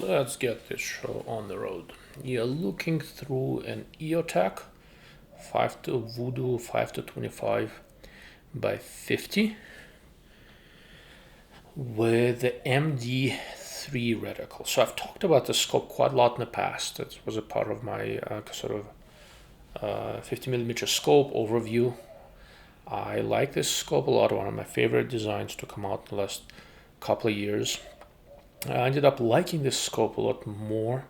Let's get this show on the road. You're looking through an EOTech 5-Vudu 5-25 by 50 with the MD3 reticle. So I've talked about the scope quite a lot in the past. It was a part of my 50mm scope overview. I like this scope a lot. One of my favorite designs to come out in the last couple of years. I ended up liking this scope a lot more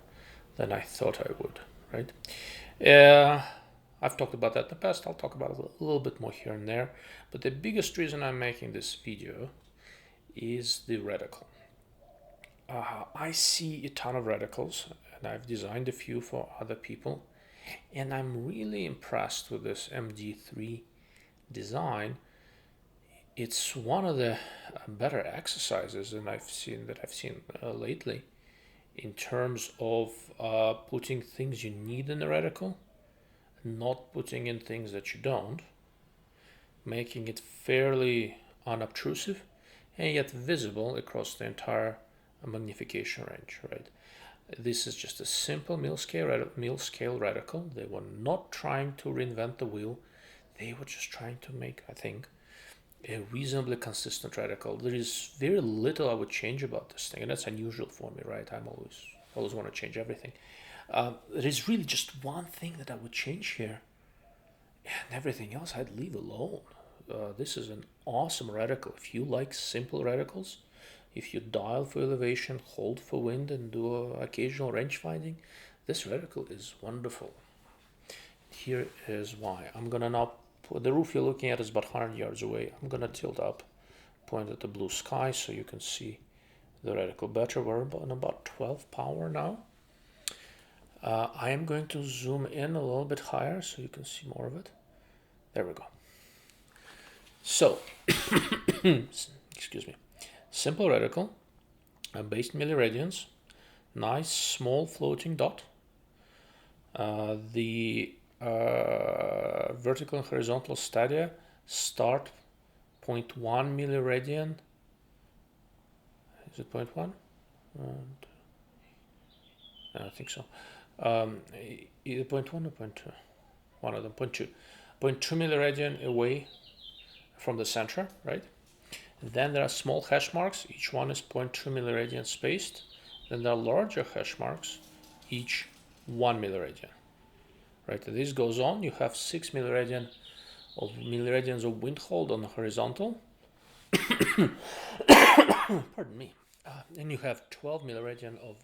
than I thought I would, right? I've talked about that in the past. I'll talk about it a little bit more here and there. But the biggest reason I'm making this video is the reticle. I see a ton of reticles, and I've designed a few for other people. And I'm really impressed with this MD3 design. It's one of the better exercises that I've seen lately in terms of putting things you need in the reticle, not putting in things that you don't, making it fairly unobtrusive and yet visible across the entire magnification range, right? This is just a simple mil-scale reticle. They were not trying to reinvent the wheel. They were just trying to make, I think, a reasonably consistent reticle. There is very little I would change about this thing, and that's unusual for me, right? I'm always want to change everything. There is really just one thing that I would change here, and everything else I'd leave alone. This is an awesome reticle. If you like simple reticles, if you dial for elevation, hold for wind, and do occasional range finding, this reticle is wonderful. Here is why. I'm gonna now. The roof you're looking at is about 100 yards away. I'm gonna tilt up, point at the blue sky so you can see the reticle better. We're about 12 power now. I am going to zoom in a little bit higher so you can see more of it. There we go. So, excuse me. Simple reticle, based milliradians, nice small floating dot. The vertical and horizontal stadia start 0.1 milliradian. Is it 0.1? I think so. Either 0.1 or 0.2. One of them, 0.2. 0.2 milliradian away from the center, right? Then there are small hash marks. Each one is 0.2 milliradian spaced. Then there are larger hash marks, each 1 milliradian. Right, as this goes on, you have 6 milliradians of wind hold on the horizontal. Pardon me. And you have 12 milliradian of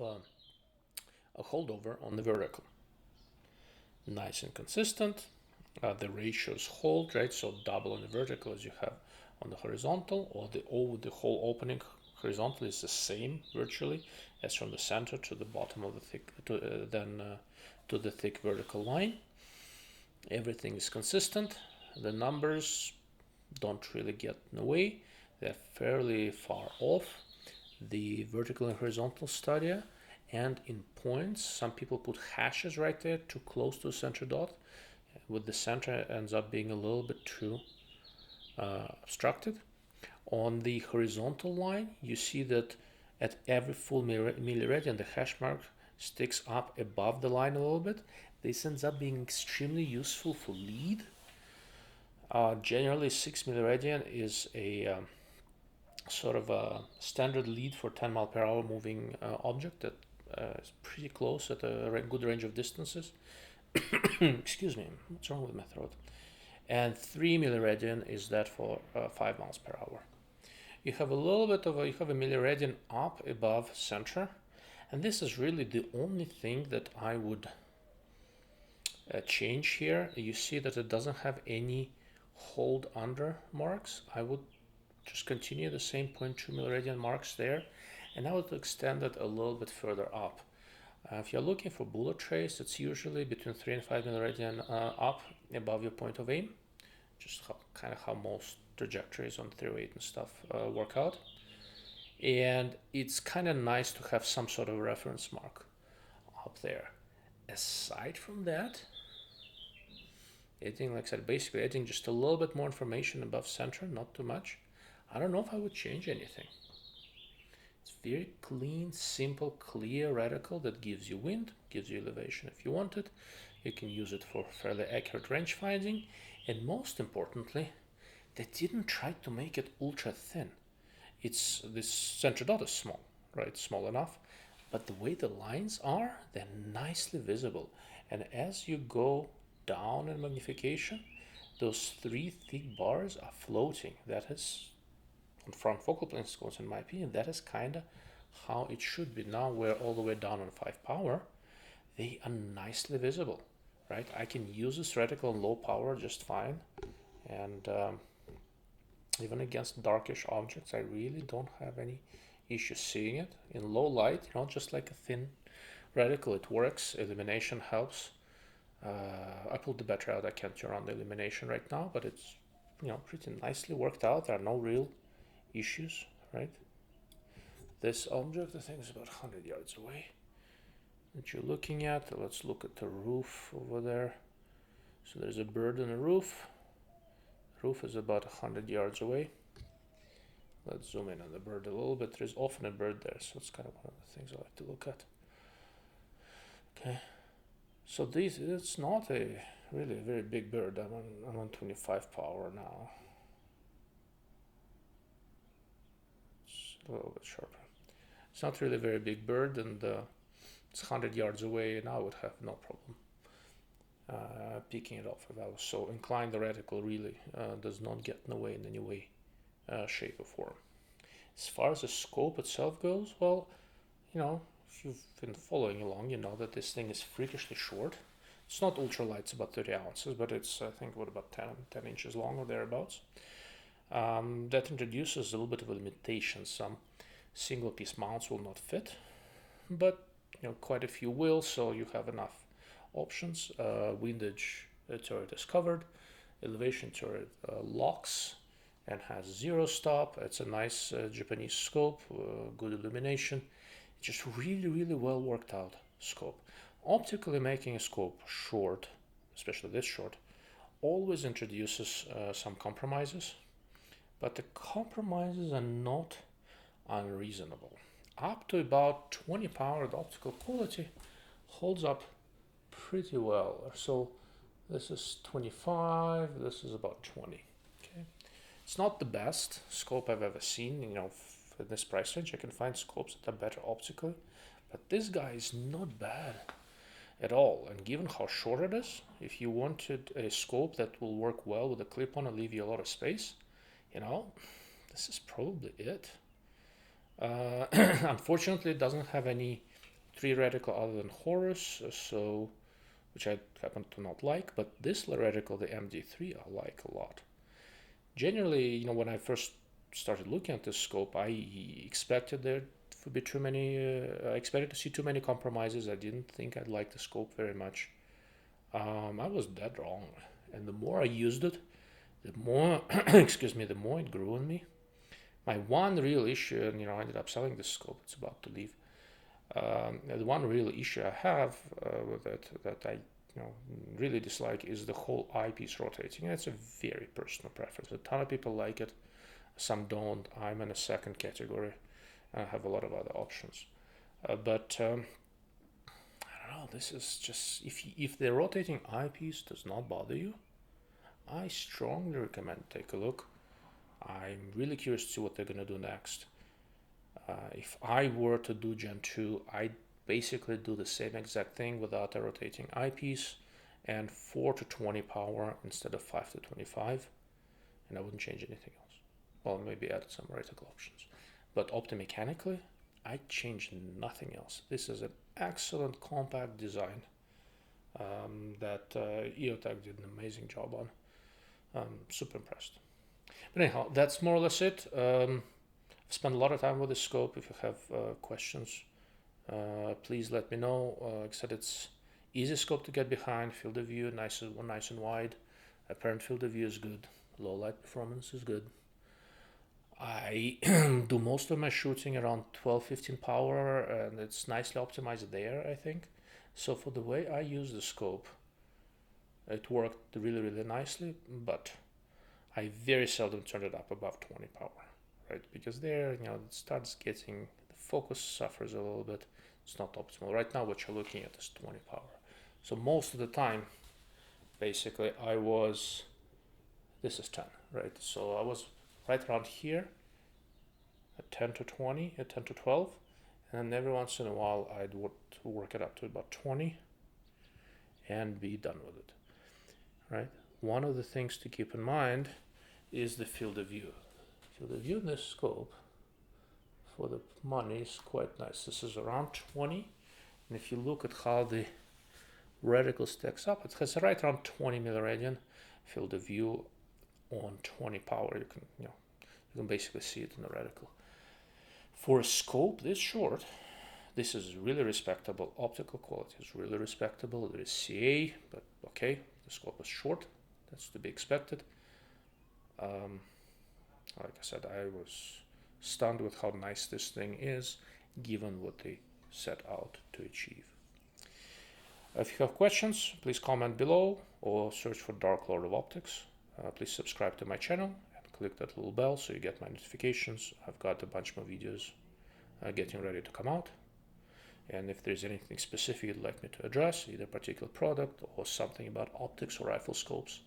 a holdover on the vertical. Nice and consistent. The ratios hold, right? So double on the vertical as you have on the horizontal, or the whole opening horizontal is the same virtually as from the center to the bottom of the thick, to the thick vertical line. Everything is consistent. The numbers don't really get in the way. They're fairly far off the vertical and horizontal stadia, and in points some people put hashes right there too close to the center dot, with the center ends up being a little bit too obstructed. On the horizontal line you see that at every full milliradian the hash mark sticks up above the line a little bit. This ends up being extremely useful for lead. Generally 6 milliradian is a sort of a standard lead for 10 mile per hour moving object that is pretty close at a good range of distances. Excuse me, what's wrong with my throat? And 3 milliradian is that for 5 miles per hour. You have a little bit of you have a milliradian up above center, and this is really the only thing that I would change here. You see that it doesn't have any hold under marks. I would just continue the same 0.2 milliradian marks there, and I would extend it a little bit further up. If you're looking for bullet trace, it's usually between 3 and 5 milliradian up above your point of aim, just kind of how most trajectories on 308 and stuff work out. And it's kind of nice to have some sort of reference mark up there. Aside from that, adding, like I said, basically adding just a little bit more information above center, not too much. I don't know if I would change anything. It's very clean, simple, clear reticle that gives you wind, gives you elevation if you want it. You can use it for fairly accurate range finding, and most importantly, they didn't try to make it ultra thin. It's this center dot is small, right? Small enough, but the way the lines are, they're nicely visible. And as you go down in magnification, those three thick bars are floating. That is, on front focal plane scopes, in my opinion, that is kind of how it should be. Now we're all the way down on 5 power. They are nicely visible, right? I can use this reticle on low power just fine. And even against darkish objects, I really don't have any issue seeing it. In low light, just like a thin reticle, it works. Illumination helps. I pulled the battery out. I can't turn on the illumination right now, but it's pretty nicely worked out. There are no real issues, right? This object, I think, is about 100 yards away that you're looking at. Let's look at the roof over there. So there's a bird on the roof. The roof is about 100 yards away. Let's zoom in on the bird a little bit. There's often a bird there, so it's kind of one of the things I like to look at. Okay, so it's not a really very big bird. I'm on 25 power now. It's a little bit sharper. It's not really a very big bird, and it's 100 yards away, and I would have no problem picking it off if I was so inclined. The reticle really does not get in the way in any way, shape, or form. As far as the scope itself goes, well, if you've been following along, you know that this thing is freakishly short. It's not ultralight, it's about 30 ounces, but it's, I think, about 10 inches long or thereabouts. That introduces a little bit of a limitation. Some single piece mounts will not fit, but quite a few will, so you have enough options. Windage turret is covered, elevation turret locks and has zero stop. It's a nice Japanese scope, good illumination. It's just really well worked out scope. Optically making a scope short, especially this short, always introduces some compromises, but the compromises are not unreasonable. Up to about 20 power, the optical quality holds up pretty well. So this is 25, this is about 20. Okay, it's not the best scope I've ever seen. In this price range, I can find scopes that are better optically, but this guy is not bad at all. And given how short it is, if you wanted a scope that will work well with a clip-on and leave you a lot of space, this is probably it. Unfortunately, it doesn't have any 3 reticle other than Horus, which I happen to not like, but this reticle, the MD3, I like a lot. Generally, when I first started looking at this scope, I expected there to be too many, I expected to see too many compromises. I didn't think I'd like the scope very much. I was dead wrong, and the more I used it, the more, the more it grew on me. My one real issue, and I ended up selling this scope, it's about to leave. The one real issue I have with it that I really dislike is the whole eyepiece rotating. It's a very personal preference. A ton of people like it, some don't. I'm in a second category. I have a lot of other options. But I don't know, this is just, if the rotating eyepiece does not bother you, I strongly recommend take a look. I'm really curious to see what they're going to do next. If I were to do Gen 2, I'd basically do the same exact thing without a rotating eyepiece and 4 to 20 power instead of 5 to 25, and I wouldn't change anything else. Well, maybe add some reticle options. But optomechanically, I'd change nothing else. This is an excellent compact design that EOTech did an amazing job on. Super impressed. But anyhow, that's more or less it. I've spent a lot of time with this scope. If you have questions, please let me know. Like I said, it's easy scope to get behind. Field of view, nice and wide. Apparent field of view is good. Low light performance is good. I do most of my shooting around 12-15 power, and it's nicely optimized there, I think. So for the way I use the scope, it worked really nicely, but I very seldom turn it up above 20 power, right? Because there, it starts getting, the focus suffers a little bit. It's not optimal. Right now what you're looking at is 20 power. So most of the time, basically this is 10, right? So I was right around here at 10 to 20, at 10 to 12, and every once in a while I'd work it up to about 20 and be done with it, right? One of the things to keep in mind is the field of view. Field of view in this scope for the money is quite nice. This is around 20, and if you look at how the reticle stacks up, it has right around 20 milliradian field of view on 20 power. You can basically see it in the reticle. For a scope this short, this is really respectable. Optical quality is really respectable. There is CA, but okay, the scope is short. That's to be expected. Like I said, I was stunned with how nice this thing is, given what they set out to achieve. If you have questions, please comment below or search for Dark Lord of Optics. Please subscribe to my channel and click that little bell so you get my notifications. I've got a bunch more videos getting ready to come out. And if there's anything specific you'd like me to address, either a particular product or something about optics or rifle scopes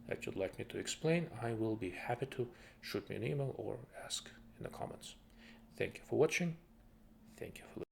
that you'd like me to explain, I will be happy to. Shoot me an email or ask in the comments. Thank you for watching. Thank you for listening.